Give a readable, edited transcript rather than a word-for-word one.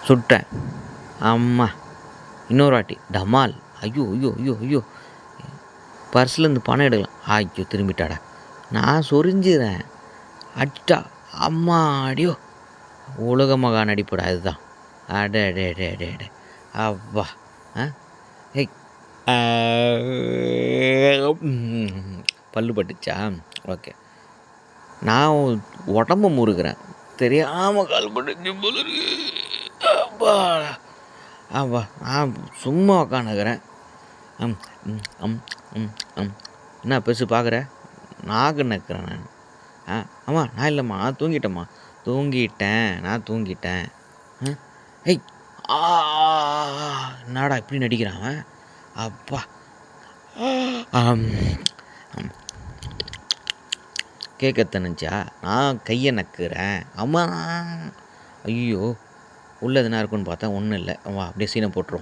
சுட்டேன். அம்மா! இன்னொரு வாட்டி டமால்! ஐயோ! ஐயோ! ஐயோ! ஐயோ! பர்ஸ்லேருந்து பணம் எடுக்கலாம். ஐயோ! திரும்பிட்டாடா. நான் சொரிஞ்சிறேன். அடிச்சிட்டா. அம்மாடியோ! உலக மகா நடிப்புடா இதுதான். அடடடடடே! அப்பா! ஆ ஏய் பல்லு பட்டுச்சா? ஓகே. நான் உடம்ப முறுக்குறேன். தெரியாமல் கால் பட்டுச்சு போல இருக்கு. அப்பாடா! அப்பா! நான் சும்மா உக்காந்துக்கிறேன். ம் ம் ம் ம் ம் என்ன பெருசு பார்க்குற? நாக்கு நக்கிறேன் நான். அம்மா நான் இல்லைம்மா, நான் தூங்கிட்டேம்மா. நான் தூங்கிட்டேன். ஏய் ஆ என்னடா இப்படி நடிக்கிறான் அவன்? அப்பா! ஆம் கேட்க தணுச்சா? நான் கையை நக்குறேன். அம்மா! ஐயோ! உள்ள எதுனா இருக்குன்னு பார்த்தா ஒன்றும் இல்லை. வா அப்படியே சீனை போட்டுருவோம்.